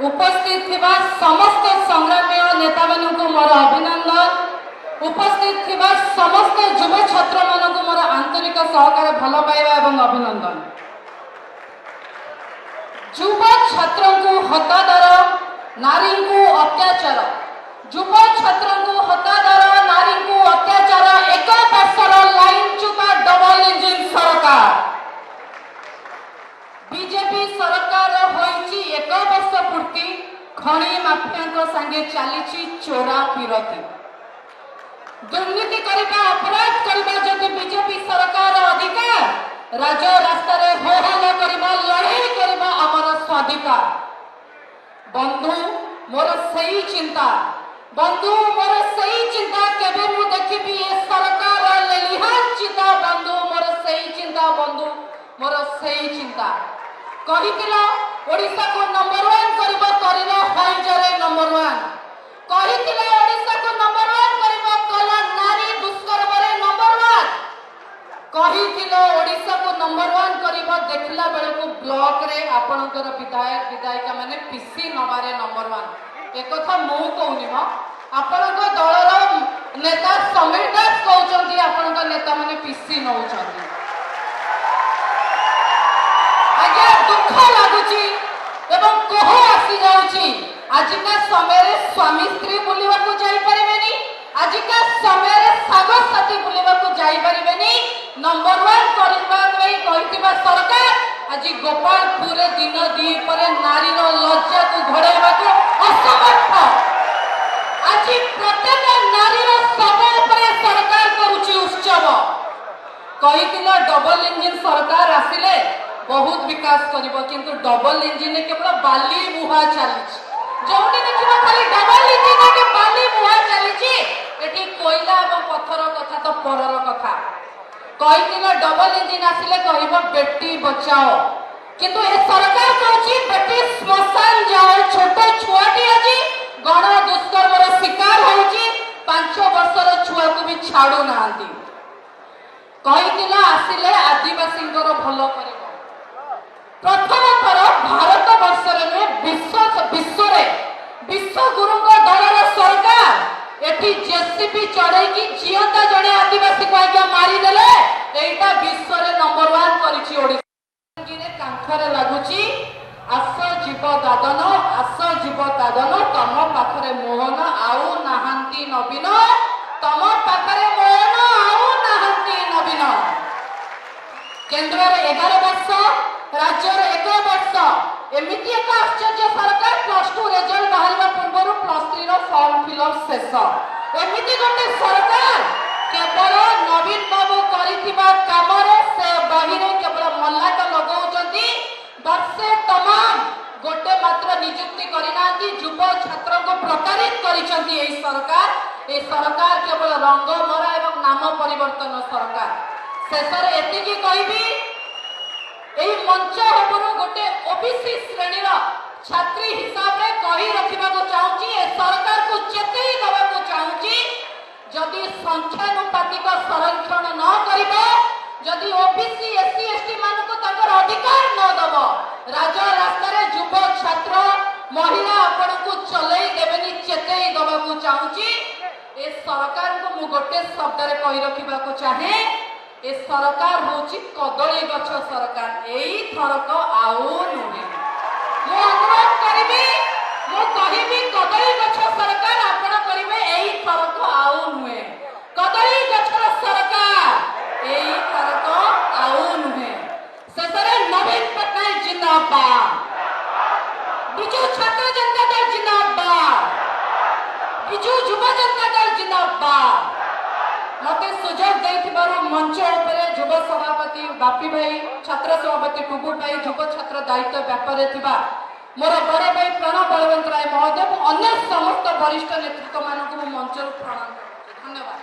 उपस्थित थिबा समस्त संग्रामी नेता मानक मोर अभिनंदन। उपस्थित थिबा समस्त युव छात्र मानक मोर आंतरिक सहकार भल पाइबा एवं अभिनंदन। युव छात्र को हतादर नारी को अत्याचार, युव छात्र को हतादर नारी को अत्याचार एक वर्षर लाइन चुका डबल इंजिन सरकार बीजेपी सरकार होइछि एक वर्ष पूर्ति खणी माफिया संगे चली चोरा पिरती दुर्नीति करबा अपराध करबा जदि बीजेपी सरकार अधिकार राज रास्ता रे हो हल्ला करबा लड़ाई करबा हमर स्वाधिकार। बंधु मोर सही चिंता, बंधु मोर सही चिंता केबे मु देखिबी ए सरकार लेलिहान चिंता। बंधु मोर सही चिंता, बंधु मोर सही चिंता। कहितिला ओडिसा को नंबर 1 करबा करिला हाइजरे नंबर 1। कहितिला ओडिसा को नंबर 1 करबा कला नारी दुष्कर्म रे नंबर 1। कहितिला ओडिसा को नंबर 1 करबा देखला बेले को ब्लॉक रे आपनकर विधायक विधायिका माने पीसी नबारे नंबर 1। एक कथा मु कहूनी म आपनक दलर नेता समीर दास कहउचंती आपनक नेता माने पीसी नउचंती। आज्ञा दुख लागुची एवं कोह आसी जाउची। आजिका समय स्वामी स्त्री बुलिबा को जाई परिबेनी, आजिका समय सागर साथी बुलिबा को जाई परिबेनी। नंबर 1 करबा में कहितिबा सरकार आज गोपालपुर दिन दी परे नारी रो लज्जा को घोड़ाइबा को असमर्थ। आज प्रत्येक नारी रो सब ऊपर सरकार करूची उत्सव। कहितिला डबल इंजिन सरकार आसिले बहुत विकास करिबो, किंतु डबल इंजिन केवल बाली मुहा चलीछि। जोटी देखिबा खाली डबल इंजिन के बाली मुहा चलीछि, एठी कोयला और पत्थर कथा तो परर कथा। कहितिला डबल इंजिन आसिले कहिबो बेटी बचाओ, किंतु ए सरकार कहछि बेटी श्मशान जाओ। छोट छुआटी अछि गण दुष्कर्म रो शिकार होछि, 5 वर्षर छुआ को भी छाडू नांदी। कहितिला आसिले आदिवासी को भलो करिबो। प्रथम थर भारत वर्ष विश्व गुरु दलर सरकार एटी जेसीबी चढ़े की जियंता जड़े आदिवासी को आज्ञा मारिदेले एटा विश्व रे नंबर 1 करिछि। ओडिसा कांखरे लागुची आस जीव दादन, आस जीव दादन तम पाखरे मोहन आउ नाहांती नवीन, तम पाखरे मोहन आउ नाहांती नवीन। केंद्र रे 11 वर्ष, राज्य रे 1 वर्ष। एमिति एक आश्चर्य सरकार +2 रिजल्ट बाहरिबा पूर्व +3 रो फॉर्म फिलअप शेष। एमिति गोटे सरकार केवल नवीन बाबू करिथिबा काम रे से बाहिरे केवल मल्लाट लगाउचंती। वर्षे तमाम गोटे मात्र नियुक्ति करिनांती, युव छात्र को प्रतारित करिसंती। एई सरकार केवल रंग मरा एवं नाम परिवर्तन सरकार। शेषर एतिकी कहबी एई मंच हेबरु गोटे ओबीसी श्रेणी रो छात्री हिसाब रे कहि रखिबा को चाहूची। ए सरकार को चेतई दबा को चाहूची, जदि संख्यानुपातिक संरक्षण न करिबो, जदि ओबीसी एससी एसटी मान को ताकर अधिकार न दबो, राज रास्ता रे युव छात्र महिला आपण को चलई देबेनी, चेतई दबा को चाहूची। ए सरकार को मु गोटे शब्द रे कहि रखिबा को चाहे, ए सरकार होची कदली गछ सरकार। एई थरक आउ नुहे मु अनुरोध करिबी, मु कहिबी कदली गछ सरकार आपण करिवे, एई थरक आउ नुहे। कदली गछर सरकार एई थरक आउ नुहे। शेषरे नवीन पटनायक जिंदाबाद, बिजू छात्र जनता दल जिंदाबाद, बिजू युवा जनता दल जिंदाबाद। मते सुजोग देथिबारु मंच उपरे युव सभापति बापी भाई, छात्र सभापति टुबु भाई, युव छात्र दायित्व व्यापारे थिबा मोर बड़ भाई प्रणव बलवंत राय महोदय और अन्य समस्त वरिष्ठ नेतृत्व मानक मंच प्रणाम। धन्यवाद।